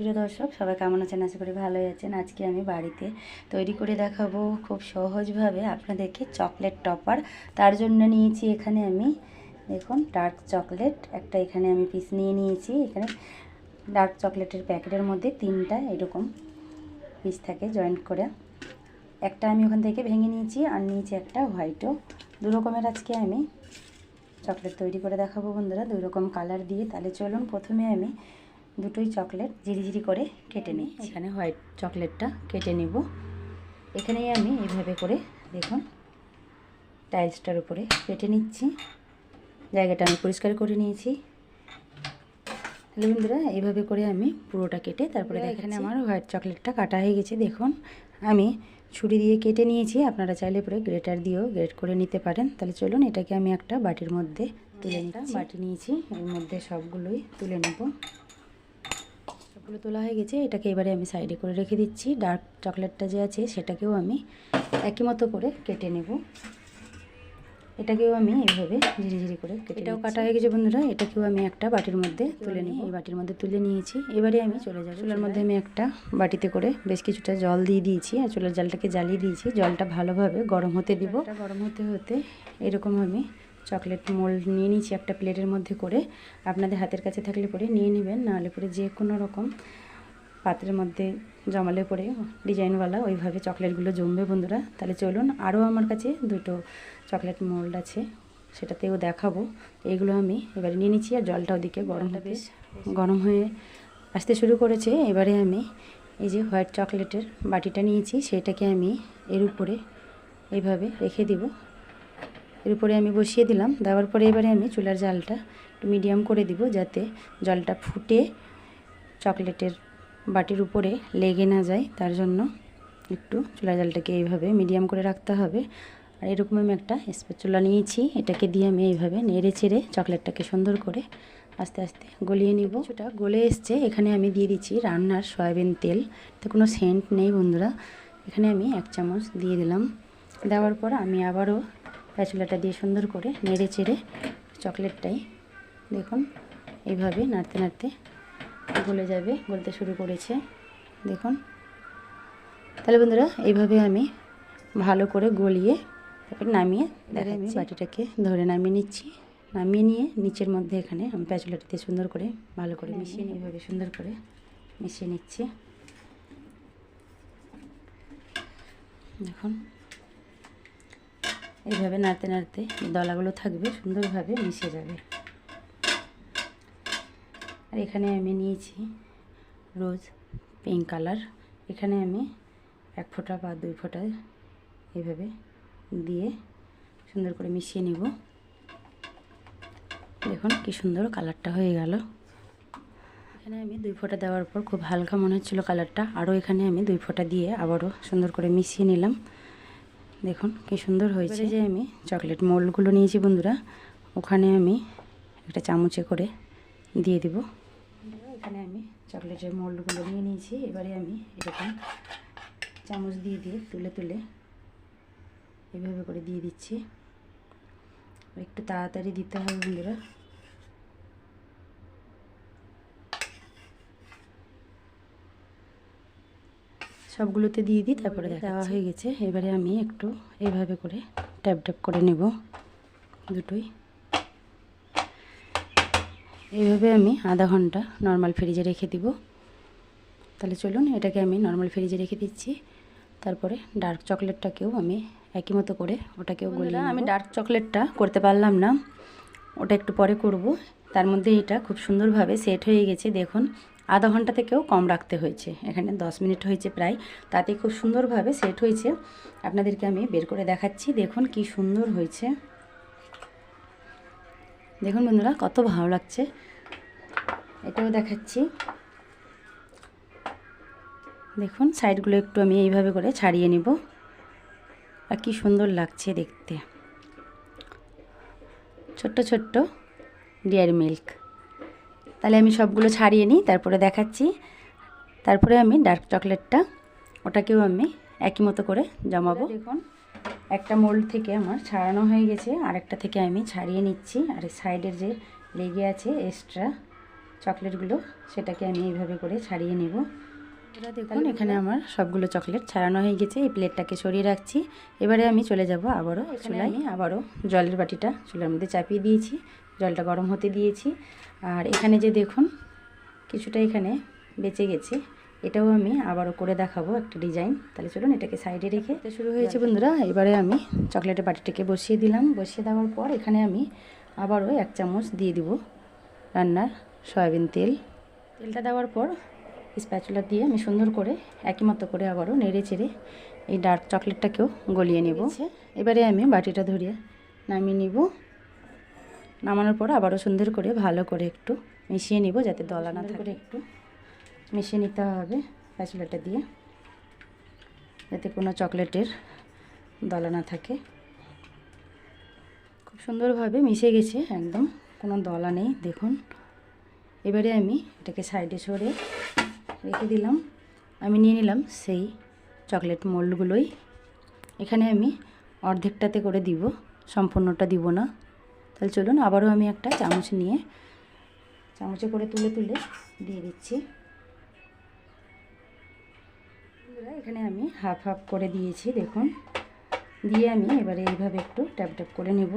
সুপ্রিয় দর্শক, সবাই কেমন আছেন? আশা করি ভালোই আছেন। আজকে আমি বাড়িতে তৈরি করে দেখাবো খুব সহজভাবে আপনাদেরকে চকলেট টপার। তার জন্য নিয়েছি এখানে আমি, দেখুন, ডার্ক চকলেট একটা এখানে আমি পিস নিয়ে নিয়েছি। এখানে ডার্ক চকলেটের প্যাকেটের মধ্যে 3টা এরকম পিস থাকে জয়েন্ট করে। একটা আমি ওখান থেকে ভেঙে নিয়েছি, আর নিয়েছি একটা হোয়াইটও। দু রকমের আজকে আমি চকলেট তৈরি করে দেখাবো বন্ধুরা, 2 রকম কালার দিয়ে। তাহলে চলুন, প্রথমে আমি দুটোই চকলেট ঝিরিঝিরি করে কেটে নিই। এখানে হোয়াইট চকলেটটা কেটে নেব। এখানেই আমি এইভাবে করে, দেখুন, টাইলসটার উপরে কেটে নিচ্ছি। জায়গাটা আমি পরিষ্কার করে নিয়েছি। তাহলে বন্ধুরা, এইভাবে করে আমি পুরোটা কেটে তারপরে এখানে আমার হোয়াইট চকলেটটা কাটা হয়ে গেছে। দেখুন, আমি ছুরি দিয়ে কেটে নিয়েছি। আপনারা চাইলে পরে গ্রেটার দিয়েও গ্রেট করে নিতে পারেন। তাহলে চলুন, এটাকে আমি একটা বাটির মধ্যে তুলে নিচ্ছি। বাটি নিয়েছি, এর মধ্যে সবগুলোই তুলে নেব। সবগুলো তোলা হয়ে গেছে। এটাকে এবারে আমি সাইডে করে রেখে দিচ্ছি। ডার্ক চকলেটটা যে আছে সেটাকেও আমি একই মতো করে কেটে নেব। এটাকেও আমি এইভাবে ঝিরিঝিরি করে কেটে, এটাও কাটা হয়ে গেছে বন্ধুরা। এটাকেও আমি একটা বাটির মধ্যে তুলে নিই। এই বাটির মধ্যে তুলে নিয়েছি। এবারে আমি চলে যাব চুলার মধ্যে। আমি একটা বাটিতে করে বেশ কিছুটা জল দিয়ে দিয়েছি, আর চুলার জলটাকে জ্বালিয়ে দিয়েছি। জলটা ভালোভাবে গরম হতে দিব। গরম হতে হতে এরকম আমি চকলেট মোল্ড নিয়ে নিয়েছি একটা প্লেটের মধ্যে করে। আপনাদের হাতের কাছে থাকলে পরে নিয়ে নেবেন, নাহলে পরে যে কোনো রকম পাত্রের মধ্যে জমালে পরে ডিজাইনওয়ালা ওইভাবে চকলেটগুলো জমবে বন্ধুরা। তাহলে চলুন, আরও আমার কাছে 2টো চকলেট মোল্ড আছে, সেটাতেও দেখাবো। এইগুলো আমি এবারে নিয়ে নিচ্ছি। আর জলটা ওদিকে গরমটা বেশ গরম হয়ে আসতে শুরু করেছে। এবারে আমি এই যে হোয়াইট চকলেটের বাটিটা নিয়েছি, সেটাকে আমি এর উপরে এইভাবে রেখে দিব। এর উপরে আমি বসিয়ে দিলাম। দেওয়ার পরে এবারে আমি চুলার জালটা একটু মিডিয়াম করে দিব, যাতে জলটা ফুটে চকলেটের বাটির উপরে লেগে না যায়। তার জন্য একটু চুলার জালটাকে এইভাবে মিডিয়াম করে রাখতে হবে। আর এরকম আমি একটা স্প্যাচুলা নিয়েছি, এটাকে দিয়ে আমি এইভাবে নেড়ে চেড়ে চকলেটটাকে সুন্দর করে আস্তে আস্তে গলিয়ে নিব। কিছুটা গলে এসছে। এখানে আমি দিয়ে দিচ্ছি রান্নার সয়াবিন তেল। তো কোনো সেন্ট নেই বন্ধুরা। এখানে আমি 1 চামচ দিয়ে দিলাম। দেওয়ার পর আমি আবারও স্প্যাচুলাটা দিয়ে সুন্দর করে নেড়ে চেড়ে চকলেটটাই, দেখুন, এইভাবে নাড়তে নাড়তে গলে যাবে, গলতে শুরু করেছে, দেখুন। তাহলে বন্ধুরা, এইভাবে আমি ভালো করে গলিয়ে তারপর নামিয়ে দেখাচ্ছি। আমি বাটিটাকে ধরে নামিয়ে নিচ্ছি। নামিয়ে নিয়ে নিচের মধ্যে এখানে আমি স্প্যাচুলাটাতে সুন্দর করে ভালো করে মিশিয়ে এইভাবে সুন্দর করে মিশিয়ে নিচ্ছি। দেখুন, এইভাবে নাড়তে নাড়তে দলাগুলো থাকবে, সুন্দরভাবে মিশে যাবে। আর এখানে আমি নিয়েছি রোজ পিঙ্ক কালার। এখানে আমি 1 ফোঁটা বা 2 ফোঁটা এইভাবে দিয়ে সুন্দর করে মিশিয়ে নেব। দেখুন কি সুন্দর কালারটা হয়ে গেল। এখানে আমি 2 ফোঁটা দেওয়ার পর খুব হালকা মনে হচ্ছিলো কালারটা। আরও এখানে আমি 2 ফোঁটা দিয়ে আবারও সুন্দর করে মিশিয়ে নিলাম। দেখুন কি সুন্দর হয়েছে। যে আমি চকলেট মোল্ডগুলো নিয়েছি বন্ধুরা, ওখানে আমি একটা চামচে করে দিয়ে দিব। এখানে আমি চকলেটের মোল্ডগুলো নিয়ে নিয়েছি। এবারে আমি এরকম চামচ দিয়ে দিয়ে তুলে তুলে এইভাবে করে দিয়ে দিচ্ছি। একটু তাড়াতাড়ি দিতে হবে বন্ধুরা। সবগুলোতে দিয়ে দিই, তারপরে দেওয়া হয়ে গেছে। এবারে আমি একটু এইভাবে করে ট্যাপ ট্যাপ করে নেব দুটোই। এইভাবে আমি আধা ঘন্টা নর্মাল ফ্রিজে রেখে দিব। তাহলে চলুন, এটাকে আমি নর্মাল ফ্রিজে রেখে দিচ্ছি। তারপরে ডার্ক চকলেটটাকেও আমি একই মতো করে ওটাকেও গলিয়ে নেব। আমি ডার্ক চকলেটটা করতে পারলাম না, ওটা একটু পরে করব। তার মধ্যে এটা খুব সুন্দরভাবে সেট হয়ে গেছে। দেখুন, আধা ঘন্টা থেকেও কম রাখতে হয়েছে, এখানে 10 মিনিট হয়েছে প্রায়। তাতে খুব সুন্দরভাবে সেট হয়েছে। আপনাদেরকে আমি বের করে দেখাচ্ছি। দেখুন কি সুন্দর হয়েছে। দেখুন বন্ধুরা, কত ভালো লাগছে। এটাও দেখাচ্ছি। দেখুন, সাইডগুলো একটু আমি এইভাবে করে ছাড়িয়ে নিব। আর কি সুন্দর লাগছে দেখতে। ছোট্ট ছোট্ট ডেয়ারি মিল্ক। তাহলে আমি সবগুলো ছাড়িয়ে নিই, তারপরে দেখাচ্ছি। তারপরে আমি ডার্ক চকলেটটা, ওটাকেও আমি একই মতো করে জমাবো। দেখুন, একটা মোল্ড থেকে আমার ছাড়ানো হয়ে গেছে, আরেকটা থেকে আমি ছাড়িয়ে নিচ্ছি। আর সাইডের যে লেগে আছে এক্সট্রা চকলেটগুলো সেটাকে আমি এইভাবে করে ছাড়িয়ে নেব। এবার দেখুন এখানে আমার সবগুলো চকলেট ছাড়ানো হয়ে গেছে। এই প্লেটটাকে সরিয়ে রাখছি। এবারে আমি চলে যাব আবারও চুলায়। আবারও জলের বাটিটা চুলার মধ্যে চাপিয়ে দিয়েছি, জলটা গরম হতে দিয়েছি। আর এখানে যে দেখুন কিছুটা এখানে বেঁচে গেছে, এটাও আমি আবারও করে দেখাবো একটা ডিজাইন। তাহলে চলুন এটাকে সাইডে রেখে শুরু হয়েছে বন্ধুরা। এবারে আমি চকলেটের বাটিটাকে বসিয়ে দিলাম। বসিয়ে দেওয়ার পর এখানে আমি আবারও 1 চামচ দিয়ে দিব রান্নার সয়াবিন তেল। তেলটা দেওয়ার পর স্প্যাচুলা দিয়ে আমি সুন্দর করে একই মতো করে আবারও নেড়ে চেড়ে এই ডার্ক চকলেটটাকেও গলিয়ে নেব। এবারে আমি বাটিটা ধরিয়ে নামিয়ে নিব। নামানোর পর আবারও সুন্দর করে ভালো করে একটু মিশিয়ে নিব, যাতে দলা না থাকে। একটু মিশিয়ে নিতে হবে স্প্যাচুলাটা দিয়ে, যাতে কোনো চকলেটের দলা না থাকে। খুব সুন্দরভাবে মিশে গেছে, একদম কোনো দলা নেই দেখুন। এবারে আমি এটাকে সাইডে সরে রেখে দিলাম। আমি নিয়ে নিলাম সেই চকলেট মোল্ডগুলোই। এখানে আমি অর্ধেকটাতে করে দিব, সম্পূর্ণটা দিব না। তাহলে চলুন আবারও আমি একটা চামচ নিয়ে চামচে করে তুলে তুলে দিয়ে দিচ্ছি। এখানে আমি হাফ হাফ করে দিয়েছি দেখুন। দিয়ে আমি এবারে এইভাবে একটু ট্যাপ ট্যাপ করে নেব।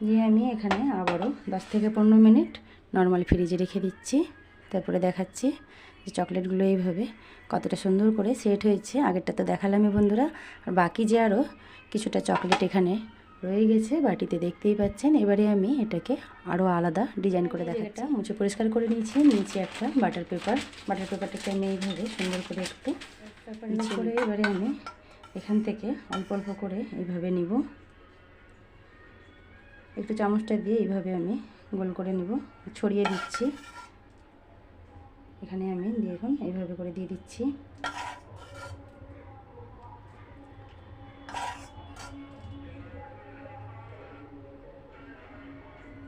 দিয়ে আমি এখানে আবারও 10 থেকে 15 মিনিট নর্মাল ফ্রিজে রেখে দিচ্ছি। তারপরে দেখাচ্ছি যে চকলেটগুলো এইভাবে কতটা সুন্দর করে সেট হয়েছে। আগেরটা তো দেখালামই বন্ধুরা। আর বাকি যে আরও কিছুটা চকলেট এখানে রয়ে গেছে বাটিতে, দেখতেই পাচ্ছেন। এবারে আমি এটাকে আরও আলাদা ডিজাইন করে দেখাচ্ছি। মুছে পরিষ্কার করে নিয়েছি একটা বাটার পেপারটাকে আমি এইভাবে সুন্দর করে একটু করে এবারে আমি এখান থেকে অল্প অল্প করে এইভাবে নিব। একটু চামচটা দিয়ে এইভাবে আমি গোল করে নিব, ছড়িয়ে দিচ্ছি। এখানে আমি দেখুন এইভাবে করে দিয়ে দিচ্ছি।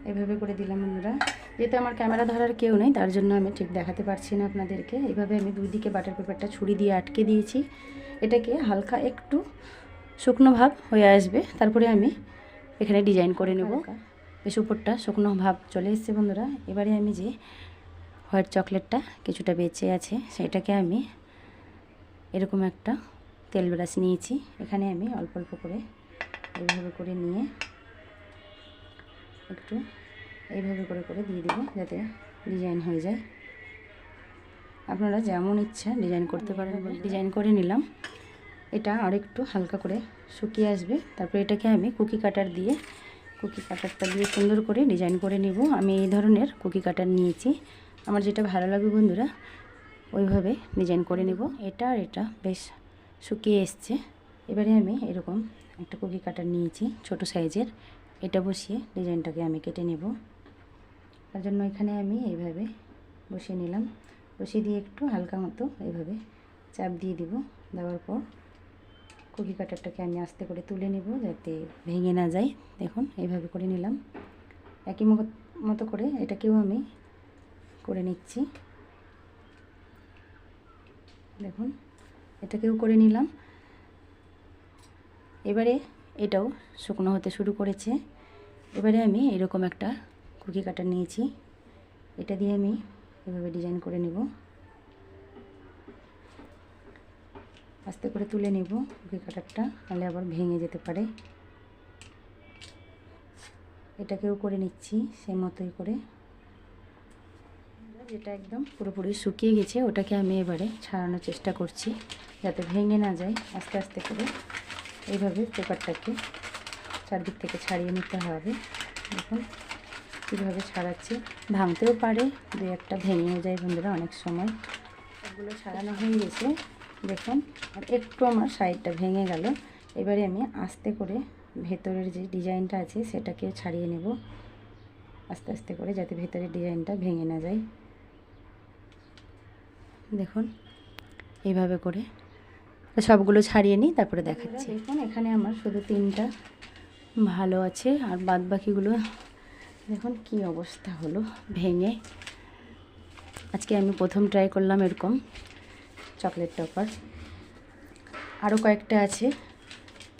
এইভাবে করে দিলাম বন্ধুরা। যেহেতু আমার ক্যামেরা ধরার কেউ নেই, তার জন্য আমি ঠিক দেখাতে পারছি না আপনাদেরকে। এইভাবে আমি দুই দিকে বাটার পেপারটা ছুরি দিয়ে আটকে দিয়েছি। এটাকে হালকা একটু শুকনো ভাব হয়ে আসবে, তারপরে আমি এখানে ডিজাইন করে নেব। বেশ উপরটা শুকনো ভাব চলে এসেছে বন্ধুরা। এবারে আমি যে হোয়াইট চকলেটটা কিছুটা বেঁচে আছে, সেটাকে আমি এরকম একটা তেল ব্রাশ নিয়েছি। এখানে আমি অল্প অল্প করে এইভাবে করে নিয়ে একটু এইভাবে করে করে দিয়ে দিব, যাতে ডিজাইন হয়ে যায়। আপনারা যেমন ইচ্ছা ডিজাইন করতে পারেন। ডিজাইন করে নিলাম। এটা আর একটু হালকা করে শুকিয়ে আসবে। তারপরে এটাকে আমি কুকি কাটারটা দিয়ে সুন্দর করে ডিজাইন করে নিব। আমি এই ধরনের কুকি কাটার নিয়েছি, আমার যেটা ভালো লাগবে বন্ধুরা ওইভাবে ডিজাইন করে নেব। এটা আর এটা বেশ শুকিয়ে এসছে। এবারে আমি এরকম একটা কুকি কাটার নিয়েছি ছোট সাইজের, এটা বসিয়ে ডিজাইনটাকে আমি কেটে নেব। তার জন্য এখানে আমি এইভাবে বসিয়ে নিলাম। বসিয়ে দিয়ে একটু হালকা মতো এইভাবে চাপ দিয়ে দিব। দেওয়ার পর কুকি কাটারটাকে আমি আস্তে করে তুলে নেব, যাতে ভেঙে না যায়। দেখুন এইভাবে করে নিলাম। একই মতো করে এটাকেও আমি করে নিচ্ছি। দেখুন এটাকেও করে নিলাম। এবারে এটাও শুকনো হতে শুরু করেছে। এবারে আমি এরকম একটা কুকি কাটার নিয়েছি, এটা দিয়ে আমি এভাবে ডিজাইন করে নেব। আস্তে করে তুলে নেব কুকি কাটারটা, নাহলে আবার ভেঙে যেতে পারে। এটাকেও করে নিচ্ছি সেই মতোই করে। যেটা একদম পুরোপুরি শুকিয়ে গেছে ওটাকে আমি এবারে ছাড়ানোর চেষ্টা করছি, যাতে ভেঙে না যায়। আস্তে আস্তে করে এইভাবে পেপারটাকে চারদিক থেকে ছাড়িয়ে নিতে হবে। দেখুন কীভাবে ছাড়াচ্ছি। ভাঙতেও পারে, দু একটা ভেঙেও যায় বন্ধুরা অনেক সময়। সবগুলো ছাড়ানো হয়ে গেছে দেখুন। আর একটু আমার সাইডটা ভেঙে গেল। এবারে আমি আস্তে করে ভেতরের যে ডিজাইনটা আছে সেটাকে ছাড়িয়ে নেব আস্তে আস্তে করে, যাতে ভেতরের ডিজাইনটা ভেঙে না যায়। দেখুন এইভাবে করে সবগুলো ছাড়িয়ে নিই, তারপরে দেখাচ্ছি। দেখুন এখানে আমার শুধু 3টা ভালো আছে, আর বাদ বাকিগুলো দেখুন কি অবস্থা হলো ভেঙে। আজকে আমি প্রথম ট্রাই করলাম এরকম চকলেট টপার। আরও কয়েকটা আছে,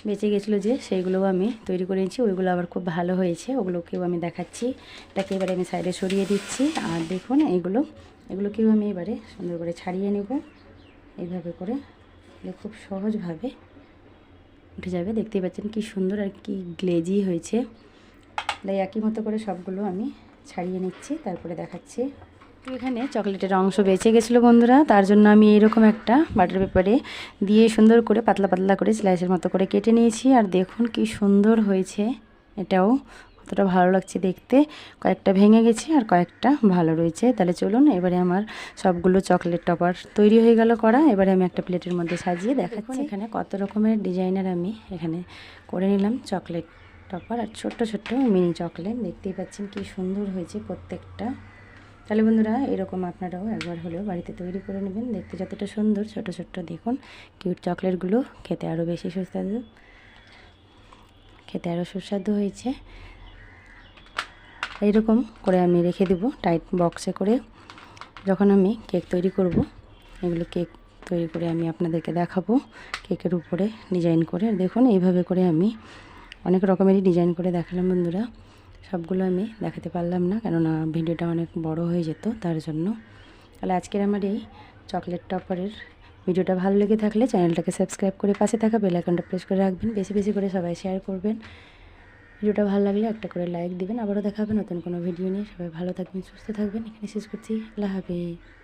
বেঁচে গেছিলো যে সেইগুলোও আমি তৈরি করে নিয়েছি, ওইগুলো আবার খুব ভালো হয়েছে, ওগুলোকেও আমি দেখাচ্ছি। এটাকে এবারে আমি সাইডে সরিয়ে দিচ্ছি। আর দেখুন এগুলোকেও আমি এবারে সুন্দর করে ছাড়িয়ে নেব। এইভাবে করে খুব সহজভাবে উঠে যাবে। দেখতেই পাচ্ছেন কি সুন্দর আর কি গ্লেজি হয়েছে। তাই একই মতো করে সবগুলো আমি ছাড়িয়ে নিচ্ছি, তারপরে দেখাচ্ছি। এখানে চকলেটের অংশ বেঁচে গেছিলো বন্ধুরা, তার জন্য আমি এরকম একটা বাটার পেপারে দিয়ে সুন্দর করে পাতলা পাতলা করে স্লাইসের মতো করে কেটে নিয়েছি। আর দেখুন কি সুন্দর হয়েছে, এটাও কতটা ভালো লাগছে দেখতে। কয়েকটা ভেঙে গেছে আর কয়েকটা ভালো রয়েছে। তাহলে চলুন, এবারে আমার সবগুলো চকলেট টপার তৈরি হয়ে গেল করা। এবারে আমি একটা প্লেটের মধ্যে সাজিয়ে দেখাচ্ছি। এখানে কত রকমের ডিজাইনের আমি এখানে করে নিলাম চকলেট টপার আর ছোট্ট ছোট্ট মিনি চকলেট। দেখতেই পাচ্ছেন কি সুন্দর হয়েছে প্রত্যেকটা। তাহলে বন্ধুরা এরকম আপনারাও একবার হলেও বাড়িতে তৈরি করে নেবেন। দেখতে যতটা সুন্দর ছোট ছোট্ট দেখুন কিউট চকলেটগুলো, খেতে আরও বেশি সুস্বাদু হয়েছে। এইরকম করে আমি রেখে দেব টাইট বক্সে করে। যখন আমি কেক তৈরি করব, এগুলো কেক তৈরি করে আমি আপনাদেরকে দেখাবো কেকের উপরে ডিজাইন করে। দেখুন এইভাবে করে আমি অনেক রকমেরই ডিজাইন করে দেখালাম বন্ধুরা। সবগুলো আমি দেখাতে পারলাম না, কেননা ভিডিওটা অনেক বড় হয়ে যেত, তার জন্য। তাহলে আজকের আমার এই চকলেট টপারের ভিডিওটা ভালো লেগে থাকলে চ্যানেলটাকে সাবস্ক্রাইব করে পাশে থাকা বেল আইকনটা প্রেস করে রাখবেন। বেশি বেশি করে সবাই শেয়ার করবেন। ভিডিওটা ভালো লাগলে একটা করে লাইক দিবেন। আবারও দেখা হবে নতুন কোনো ভিডিও নিয়ে। সবাই ভালো থাকবেন, সুস্থ থাকবেন। এখানে শেষ করছি। আল্লাহ হাফেজ।